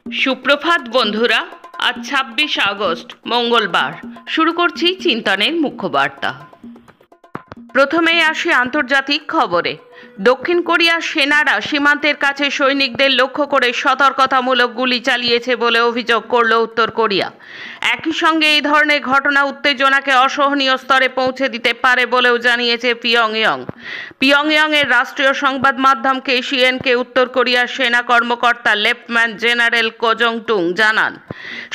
সুপ্রভাত বন্ধুরা। আজ ২৬ আগস্ট মঙ্গলবার। শুরু করছি চিন্তনের মুখ্য বার্তা। প্রথমেই আসি আন্তর্জাতিক খবরে। দক্ষিণ কোরিয়ার সেনারা সীমান্তের কাছে সৈনিকদের লক্ষ্য করে সতর্কতামূলক গুলি চালিয়েছে বলে অভিযোগ করল উত্তর কোরিয়া। একই সঙ্গে এই ধরনের ঘটনা উত্তেজনাকে অসহনীয় স্তরে পৌঁছে দিতে পারে বলেও জানিয়েছে পিয়ংইয়ংয়ের রাষ্ট্রীয় সংবাদ মাধ্যম KCNকে উত্তর কোরিয়ার সেনা কর্মকর্তা লেফটেন্যান্ট জেনারেল কো জং-টুং জানান,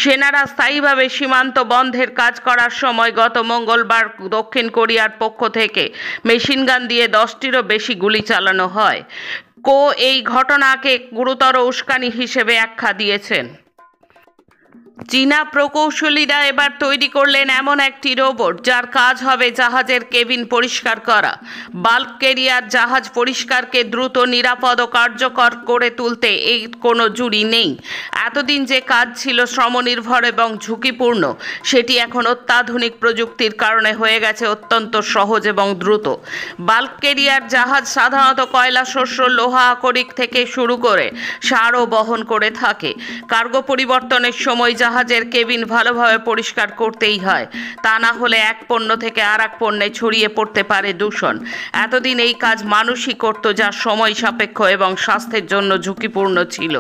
সেনারা স্থায়ীভাবে সীমান্ত বন্ধের কাজ করার সময় গত মঙ্গলবার দক্ষিণ কোরিয়ার পক্ষ থেকে মেশিনগান দিয়ে 10টিরও বেশি গুলি চালানো হয়। এই ঘটনাকে গুরুতর উস্কানি হিসেবে আখ্যা দিয়েছেন। চীনা প্রকৌশলীরা এবার তৈরি করলেন এমন একটি রোবট যার কাজ হবে জাহাজের কেবিন পরিষ্কার করা। বাল্ক ক্যারিয়ার জাহাজ পরিষ্কারকে দ্রুত, নিরাপদ ও কার্যকর করে তুলতে এই কোনো জুড়ি নেই। এতদিন যে কাজ ছিল শ্রমনির্ভর এবং ঝুঁকিপূর্ণ, সেটি এখন অত্যাধুনিক প্রযুক্তির কারণে হয়ে গেছে অত্যন্ত সহজ এবং দ্রুত। বাল্ক ক্যারিয়ার জাহাজ সাধারণত কয়লা, শস্য, লোহা, আকরিক থেকে শুরু করে সারও বহন করে থাকে। কার্গো পরিবর্তনের সময় জাহাজের কেবিন ভালোভাবে পরিষ্কার করতেই হয়, তা না হলে এক পণ্য থেকে আর এক পণ্যে ছড়িয়ে পড়তে পারে দূষণ। এতদিন এই কাজ মানুষই করত, যা সময় সাপেক্ষ এবং স্বাস্থ্যের জন্য ঝুঁকিপূর্ণ ছিল।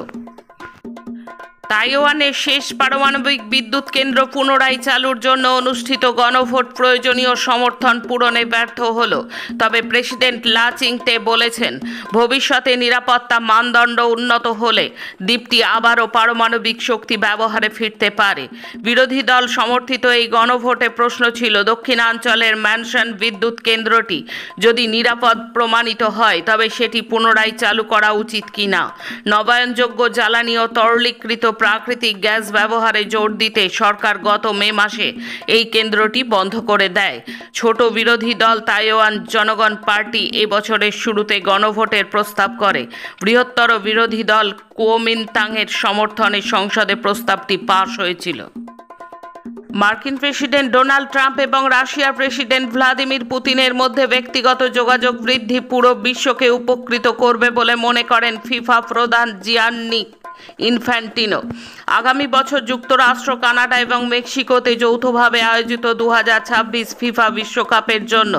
তাইওয়ানের শেষ পারমাণবিক বিদ্যুৎ কেন্দ্র পুনরায় চালুর জন্য অনুষ্ঠিত গণভোট প্রয়োজনীয় সমর্থন পূরণে ব্যর্থ হল। তবে প্রেসিডেন্ট লা চিং-তে বলেছেন, ভবিষ্যতে নিরাপত্তা মানদণ্ড উন্নত হলে দ্বীপটি আবারও পারমাণবিক শক্তি ব্যবহারে ফিরতে পারে। বিরোধী দল সমর্থিত এই গণভোটে প্রশ্ন ছিল, দক্ষিণাঞ্চলের ম্যানসন বিদ্যুৎ কেন্দ্রটি যদি নিরাপদ প্রমাণিত হয় তবে সেটি পুনরায় চালু করা উচিত কিনা। নবায়নযোগ্য জ্বালানি ও তরলীকৃত প্রাকৃতিক গ্যাস ব্যবহারে জোর দিতে সরকার গত মে মাসে এই কেন্দ্রটি বন্ধ করে দেয়। ছোট বিরোধী দল তাইওয়ান জনগণ পার্টি এবছরের শুরুতে গণভোটের প্রস্তাব করে। বৃহত্তর বিরোধী দল কুওমিন্তাংয়ের সমর্থনে সংসদে প্রস্তাবটি পাস হয়েছিল। মার্কিন প্রেসিডেন্ট ডোনাল্ড ট্রাম্প এবং রাশিয়ার প্রেসিডেন্ট ভ্লাদিমির পুতিনের মধ্যে ব্যক্তিগত যোগাযোগ বৃদ্ধি পুরো বিশ্বকে উপকৃত করবে বলে মনে করেন ফিফা প্রধান জিয়ান্নি ইনফ্যান্টিনো। আগামী বছর যুক্তরাষ্ট্র, কানাডা এবং মেক্সিকোতে যৌথভাবে আয়োজিত 2026 ফিফা বিশ্বকাপের জন্য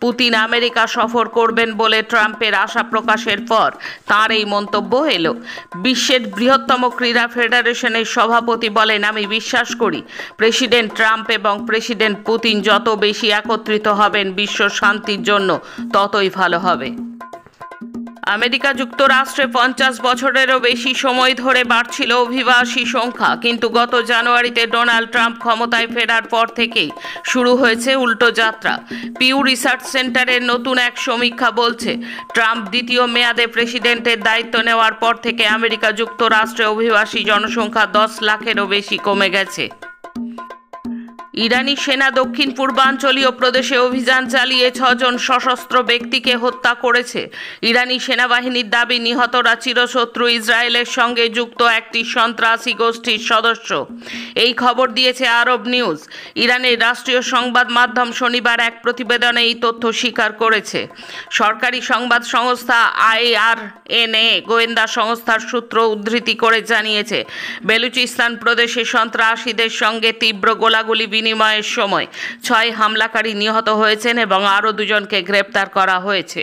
পুতিন আমেরিকা সফর করবেন বলে ট্রাম্পের আশা প্রকাশের পর তাঁর এই মন্তব্য এলো। বিশ্বের বৃহত্তম ক্রীড়া ফেডারেশনের সভাপতি বলেন, আমি বিশ্বাস করি প্রেসিডেন্ট ট্রাম্প এবং প্রেসিডেন্ট পুতিন যত বেশি একত্রিত হবেন বিশ্ব শান্তির জন্য ততই ভালো হবে। আমেরিকা যুক্তরাষ্ট্রে 50 বছরেরও বেশি সময় ধরে বাড়ছিল অভিবাসী সংখ্যা, কিন্তু গত জানুয়ারিতে ডোনাল্ড ট্রাম্প ক্ষমতায় ফেরার পর থেকেই শুরু হয়েছে উল্টো যাত্রা। পিউ রিসার্চ সেন্টারের নতুন এক সমীক্ষা বলছে, ট্রাম্প দ্বিতীয় মেয়াদে প্রেসিডেন্টের দায়িত্ব নেওয়ার পর থেকে আমেরিকা যুক্তরাষ্ট্রে অভিবাসী জনসংখ্যা 10 লাখেরও বেশি কমে গেছে। ইরানি সেনা দক্ষিণ পূর্বাঞ্চলীয় প্রদেশে অভিযান চালিয়ে 6 জন সশস্ত্র ব্যক্তিকে হত্যা করেছে। ইরানি সেনাবাহিনীর দাবি, নিহতরা চিরশত্রু ইসরায়েলের সঙ্গে যুক্ত একটি সন্ত্রাসী গোষ্ঠীর সদস্য। এই খবর দিয়েছে আরব নিউজ। ইরানের রাষ্ট্রীয় সংবাদ মাধ্যম শনিবার এক প্রতিবেদনে এই তথ্য স্বীকার করেছে। সরকারি সংবাদ সংস্থা IRNA গোয়েন্দা সংস্থার সূত্র উদ্ধৃতি করে জানিয়েছে, বেলুচিস্তান প্রদেশে সন্ত্রাসীদের সঙ্গে তীব্র গোলাগুলি বিনিময়ের সময় 6 হামলাকারী নিহত হয়েছেন এবং আরও 2 জনকে গ্রেপ্তার করা হয়েছে।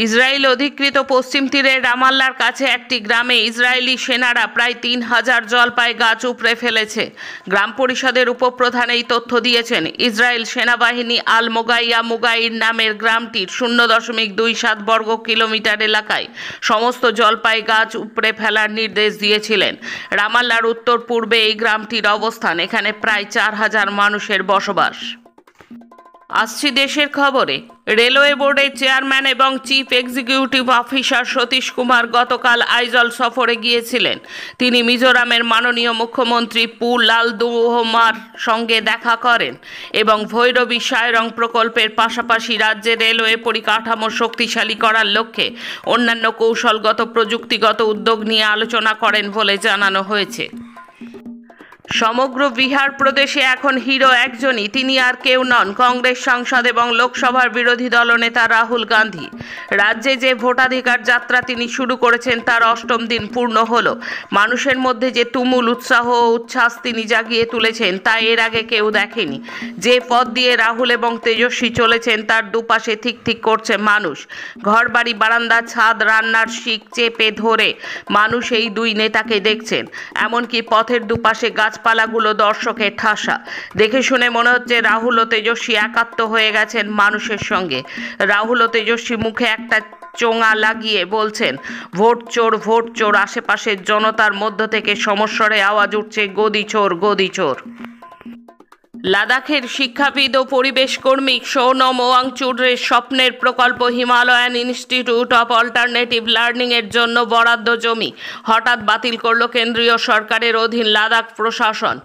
ইসরায়েল অধিকৃত পশ্চিম তীরের রামাল্লার কাছে একটি গ্রামে ইসরায়েলি সেনারা প্রায় 3000 জলপাই গাছ উপড়ে ফেলেছে। গ্রাম পরিষদের উপপ্রধান এই তথ্য দিয়েছেন। ইসরায়েল সেনাবাহিনী আল মোগাইয়া মুগাইর নামের গ্রামটির 0.27 বর্গ কিলোমিটার এলাকায় সমস্ত জলপাই গাছ উপড়ে ফেলার নির্দেশ দিয়েছিলেন। রামাল্লার উত্তর পূর্বে এই গ্রামটির অবস্থান। এখানে প্রায় 4000 মানুষের বসবাস। আসছি দেশের খবরে। রেলওয়ে বোর্ডের চেয়ারম্যান এবং chief executive officer Satish Kumar গতকাল আইজল সফরে গিয়েছিলেন। তিনি মিজোরামের মাননীয় মুখ্যমন্ত্রী পু লালদুহোমার সঙ্গে দেখা করেন এবং ভৈরবী সায়রং প্রকল্পের পাশাপাশি রাজ্যের রেলওয়ে পরিকাঠামো শক্তিশালী করার লক্ষ্যে অন্যান্য কৌশলগত প্রযুক্তিগত উদ্যোগ নিয়ে আলোচনা করেন বলে জানানো হয়েছে। সমগ্র বিহার প্রদেশে এখন হিরো একজনই, তিনি আর কেউ নন, কংগ্রেস সাংসদ এবং লোকসভার বিরোধী দলনেতা রাহুল গান্ধী। রাজ্যে যে ভোটাধিকার যাত্রা তিনি শুরু করেছেন তার ৮ম দিন পূর্ণ হলো। মানুষের মধ্যে যে তুমুল উৎসাহ ও উচ্ছ্বাস তিনি জাগিয়ে তুলেছেন তা এর আগে কেউ দেখেনি। যে পথ দিয়ে রাহুল এবং তেজস্বী চলেছেন তার দুপাশে ঠিক ঠিক করছে মানুষ। ঘরবাড়ি, বারান্দা, ছাদ, রান্নার শিক চেপে ধরে মানুষ এই দুই নেতাকে দেখছেন। এমনকি পথের দুপাশে গাছপালাগুলো দর্শকের ঠাসা। দেখে শুনে মনে হচ্ছে রাহুল ও তেজস্বী একাত্ম হয়ে গেছেন মানুষের সঙ্গে। রাহুল ও তেজস্বী মুখে একটা চোঙা লাগিয়ে বলছেন, ভোট চোর, ভোট চোর। আশেপাশের জনতার মধ্য থেকে সমস্বরে আওয়াজ উঠছে, গদি চোর, গদি চোর। লাদাখের শিক্ষাবিদ ও পরিবেশ কর্মী সোনম ওয়াংচুকের স্বপ্নের প্রকল্প Himalayan institute of alternative learning এর জন্য বরাদ্দ জমি হঠাৎ বাতিল করল কেন্দ্রীয় সরকারের অধীন লাদাখ প্রশাসন।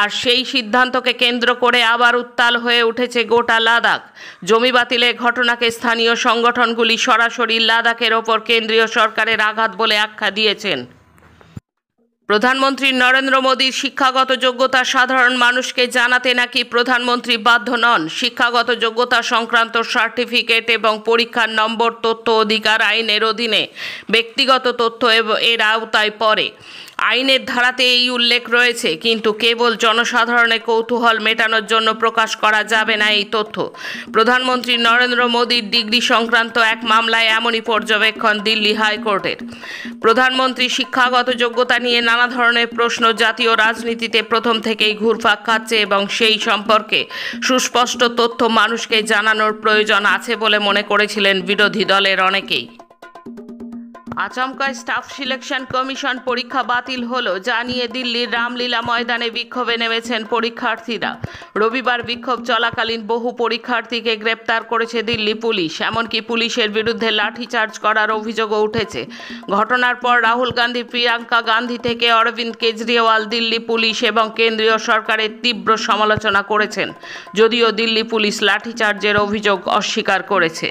আর সেই সিদ্ধান্তকে কেন্দ্র করে আবার উত্তাল হয়ে উঠেছে গোটা লাদাখ। জমি বাতিলের ঘটনাকে স্থানীয় সংগঠনগুলি সরাসরি লাদাখের ওপর কেন্দ্রীয় সরকারের আঘাত বলে আখ্যা দিয়েছেন। প্রধানমন্ত্রী নরেন্দ্র মোদীর শিক্ষাগত যোগ্যতা সাধারণ মানুষকে জানাতে নাকি প্রধানমন্ত্রী বাধ্য নন। শিক্ষাগত যোগ্যতা সংক্রান্ত সার্টিফিকেট এবং পরীক্ষার নম্বর তথ্য অধিকার আইনের অধীনে ব্যক্তিগত তথ্য এর আওতায় পড়ে। আইনের ধারাতে এই উল্লেখ রয়েছে, কিন্তু কেবল জনসাধারণের কৌতূহল মেটানোর জন্য প্রকাশ করা যাবে না এই তথ্য। প্রধানমন্ত্রী নরেন্দ্র মোদীর ডিগ্রি সংক্রান্ত এক মামলায় এমনই পর্যবেক্ষণ দিল্লি হাইকোর্টের। প্রধানমন্ত্রী শিক্ষাগত যোগ্যতা নিয়ে নানা ধরনের প্রশ্ন জাতীয় রাজনীতিতে প্রথম থেকেই ঘুরপাক খাচ্ছে এবং সেই সম্পর্কে সুস্পষ্ট তথ্য মানুষকে জানানোর প্রয়োজন আছে বলে মনে করেছিলেন বিরোধী দলের অনেকেই। আচমকা স্টাফ সিলেকশন কমিশন পরীক্ষা বাতিল হলো, যা নিয়ে দিল্লির রামলীলা ময়দানে বিক্ষোভে নেমেছেন পরীক্ষার্থীরা। রবিবার বিক্ষোভ চলাকালীন বহু পরীক্ষার্থীকে গ্রেপ্তার করেছে দিল্লি পুলিশ। এমনকি পুলিশের বিরুদ্ধে লাঠিচার্জ করার অভিযোগও উঠেছে। ঘটনার পর রাহুল গান্ধী, প্রিয়াঙ্কা গান্ধী থেকে অরবিন্দ কেজরিওয়াল দিল্লি পুলিশ এবং কেন্দ্রীয় সরকারের তীব্র সমালোচনা করেছেন, যদিও দিল্লি পুলিশ লাঠিচার্জের অভিযোগ অস্বীকার করেছে।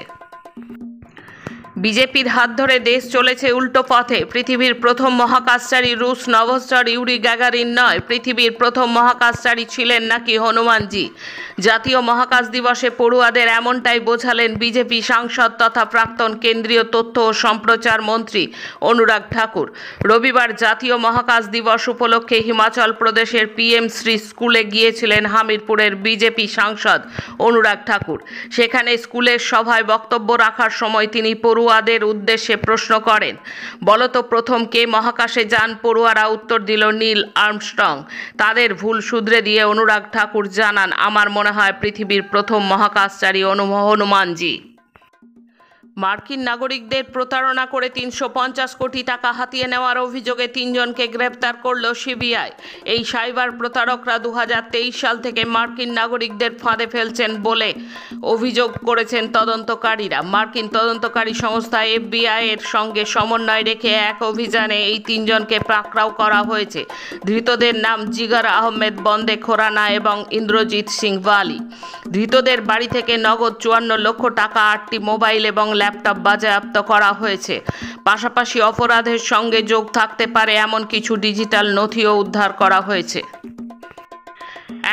বিজেপির হাত ধরে দেশ চলেছে উল্টো পথে। পৃথিবীর প্রথম মহাকাশচারী রুশ নভশ্চর ইউরি গ্যাগারিন নয়, পৃথিবীর প্রথম মহাকাশচারী ছিলেন নাকি হনুমানজি। জাতীয় মহাকাশ দিবসে পড়ুয়াদের এমনটাই বোঝালেন বিজেপি সাংসদ তথা প্রাক্তন কেন্দ্রীয় তথ্য ও সম্প্রচার মন্ত্রী অনুরাগ ঠাকুর। রবিবার জাতীয় মহাকাশ দিবস উপলক্ষে হিমাচল প্রদেশের পিএমশ্রী স্কুলে গিয়েছিলেন হামিরপুরের বিজেপি সাংসদ অনুরাগ ঠাকুর। সেখানে স্কুলের সভায় বক্তব্য রাখার সময় তিনি পড়ুয়াদের উদ্দেশ্যে প্রশ্ন করেন, বলতো প্রথম কে মহাকাশে যান? পড়ুয়ারা উত্তর দিল নীল আর্মস্ট্রং। তাদের ভুল শুধরে দিয়ে অনুরাগ ঠাকুর জানান, আমার মনে হয় পৃথিবীর প্রথম মহাকাশচারী হনুমানজি। মার্কিন নাগরিকদের প্রতারণা করে ৩৫০ কোটি টাকা হাতিয়ে নেওয়ার অভিযোগে ৩ জনকে গ্রেপ্তার করল সিবিআই। এই সাইবার প্রতারকরা ২০২৩ সাল থেকে মার্কিন নাগরিকদের ফাঁদে ফেলছেন বলে অভিযোগ করেছেন তদন্তকারীরা। মার্কিন তদন্তকারী সংস্থা FBI এর সঙ্গে সমন্বয় রেখে এক অভিযানে এই ৩ জনকে পাকড়াও করা হয়েছে। ধৃতদের নাম জিগার আহমেদ, বন্দে খোরানা এবং ইন্দ্রজিৎ সিং ওয়ালি। ধৃতদের বাড়ি থেকে নগদ ৫৪ লক্ষ টাকা, ৮টি মোবাইল এবং ল্যাপটপ বাজেয়াপ্ত করা হয়েছে। পাশাপাশি অপরাধের সঙ্গে যোগ থাকতে পারে এমন কিছু ডিজিটাল নথিও উদ্ধার করা হয়েছে।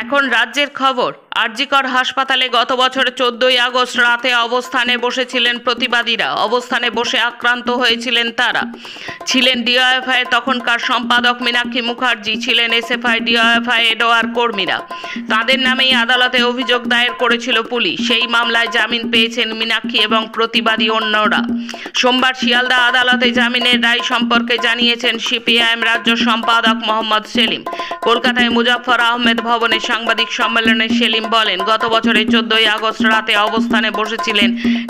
এখন রাজ্যের খবর। আরজিকর হাসপাতালে গত বছরের 14ই আগস্ট রাতে অবস্থানে বসেছিলেন প্রতিবাদীরা। অবস্থানে বসে আক্রান্ত হয়েছিলেন তারা। ছিলেন ডিওএফআই তখনকার সম্পাদক মীনাক্ষী মুখার্জি, ছিলেন এসএফআই, ডিওএফআই, এডোয়ার কর্মীরা। তাদের নামেই আদালতে অভিযোগ দায়ের করেছিল পুলিশ। সেই মামলায় জামিন পেয়েছেন মীনাক্ষী এবং প্রতিবাদী অন্যরা। সোমবার শিয়ালদা আদালতে জামিনের রায় সম্পর্কে জানিয়েছেন সিপিআইএম রাজ্য সম্পাদক মোহাম্মদ সেলিম। কলকাতায় মুজাফফর আহমেদ ভবনে সাংবাদিক সম্মেলনে সেলিম বলেন, গত বছরের 14ই আগস্ট রাতে অবস্থানে বসেছিলেন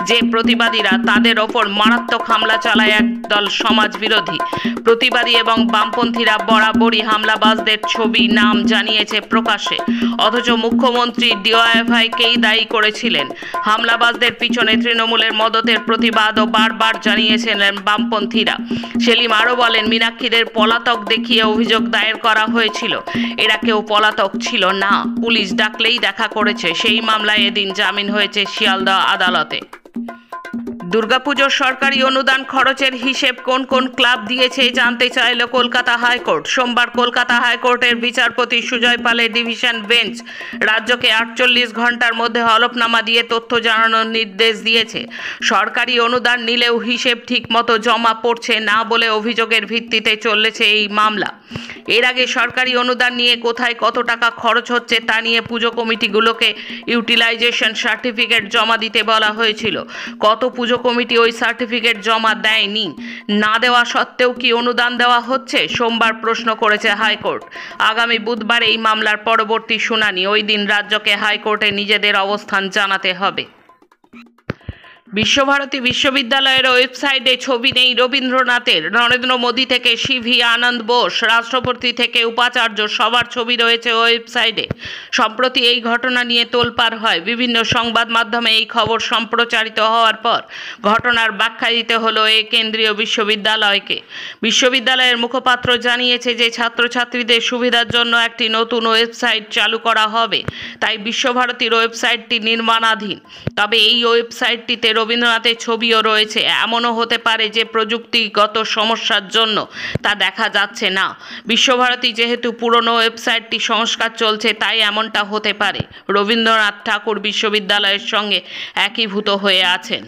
যে প্রতিবাদীরা, তাদের ওপর মারাত্মক হামলা চালায় একদল সমাজ বিরোধী। প্রতিবাদী এবং বামপন্থীরা বরাবরই হামলাবাজদের ছবি, নাম জানিয়েছে প্রকাশ্যে, অথচ মুখ্যমন্ত্রী ডিওএফআইকেই দায়ী করেছিলেন। হামলাবাজদের পিছনে তৃণমূলের মদতের প্রতিবাদও বারবার জানিয়েছিলেন বামপন্থীরা। সেলিম আরও বলেন, মীনাক্ষীদের পলাতক দেখিয়ে অভিযোগ দায়ের করা হয়েছিল। এরা কেউ পলাতক ছিল না, পুলিশ ডাকলেই দেখা করেছে। সেই মামলায় এদিন জামিন হয়েছে শিয়ালদহ আদালতে। দুর্গাপুজোর সরকারি অনুদান খরচের হিসেব কোন কোন ক্লাব দিয়েছে জানতে চাইল কলকাতা হাইকোর্ট। সোমবার কলকাতা হাইকোর্টের বিচারপতি সুজয় পালের ডিভিশন বেঞ্চ রাজ্যকে 48 ঘন্টার মধ্যে হলফনামা দিয়ে তথ্য জানানোর নির্দেশ দিয়েছে। সরকারি অনুদান নিলেও হিসেব ঠিকমতো জমা পড়ছে না বলে অভিযোগের ভিত্তিতে চলেছে এই মামলা। এর আগে সরকারি অনুদান নিয়ে কোথায় কত টাকা খরচ হচ্ছে তা নিয়ে পুজো কমিটিগুলোকে ইউটিলাইজেশন সার্টিফিকেট জমা দিতে বলা হয়েছিল। কত পুজো কমিটি ওই সার্টিফিকেট জমা দেয়নি, না দেওয়া সত্ত্বেও কি অনুদান দেওয়া হচ্ছে, সোমবার প্রশ্ন করেছে হাইকোর্ট। আগামী বুধবার এই মামলার পরবর্তী শুনানি। ওই দিন রাজ্যকে হাইকোর্টে নিজেদের অবস্থান জানাতে হবে। বিশ্বভারতী বিশ্ববিদ্যালয়ের ওয়েবসাইটে ছবি নেই রবীন্দ্রনাথের। নরেন্দ্র মোদী থেকে সিভি আনন্দ বোস, রাষ্ট্রপতি থেকে উপাচার্য, সবার ছবি রয়েছে ওয়েবসাইটে। সম্প্রতি এই ঘটনা নিয়ে তোলপাড় হয়। বিভিন্ন সংবাদ মাধ্যমে এই খবর সম্প্রচারিত হওয়ার পর ঘটনার ব্যাখ্যা দিতে হলো এই কেন্দ্রীয় বিশ্ববিদ্যালয়কে। বিশ্ববিদ্যালয়ের মুখপাত্র জানিয়েছে যে ছাত্রছাত্রীদের সুবিধার জন্য একটি নতুন ওয়েবসাইট চালু করা হবে, তাই বিশ্বভারতীর ওয়েবসাইটটি নির্মাণাধীন। তবে এই ওয়েবসাইটটিতে রবীন্দ্রনাথের ছবিও রয়েছে। এমনও হতে পারে যে প্রযুক্তিগত সমস্যার জন্য তা দেখা যাচ্ছে না। বিশ্বভারতী যেহেতু পুরনো ওয়েবসাইটটি সংস্কার চলছে, তাই এমনটা হতে পারে। রবীন্দ্রনাথ ঠাকুর বিশ্ববিদ্যালয়ের সঙ্গে একীভূত হয়ে আছেন।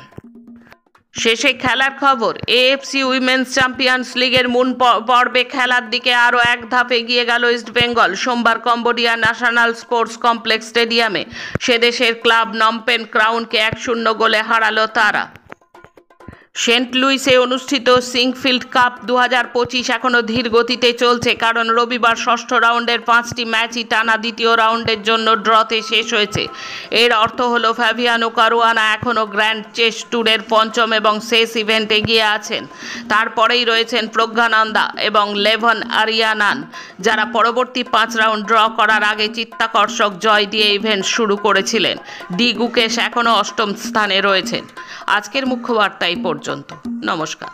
শেষে খেলার খবর। এএফসি উইমেন্স চ্যাম্পিয়ন্স লিগের মূল পর্বে খেলার দিকে আরও এক ধাপ এগিয়ে গেল ইস্টবেঙ্গল। সোমবার কম্বোডিয়া ন্যাশনাল স্পোর্টস কমপ্লেক্স স্টেডিয়ামে সে দেশের ক্লাব নমপেন ক্রাউনকে 1-0 গোলে হারালো তারা। সেন্ট লুইসে অনুষ্ঠিত সিংফিল্ড কাপ 2025 এখনও ধীর গতিতে চলছে, কারণ রবিবার ষষ্ঠ রাউন্ডের 5টি ম্যাচই টানা দ্বিতীয় রাউন্ডের জন্য ড্রতে শেষ হয়েছে। এর অর্থ হলো ফ্যাবিয়ানো কারুয়ানা এখনও গ্র্যান্ড চেস ট্যুরের পঞ্চম এবং শেষ ইভেন্টে এগিয়ে আছেন। তারপরেই রয়েছেন প্রজ্ঞানন্দা এবং লেভন আরিয়ানান, যারা পরবর্তী 5 রাউন্ড ড্র করার আগে চিত্তাকর্ষক জয় দিয়ে ইভেন্ট শুরু করেছিলেন। ডি গুকেশ এখনও 8ম স্থানে রয়েছেন। আজকের মুখ্য বার্তা এই পর্যন্ত। নমস্কার।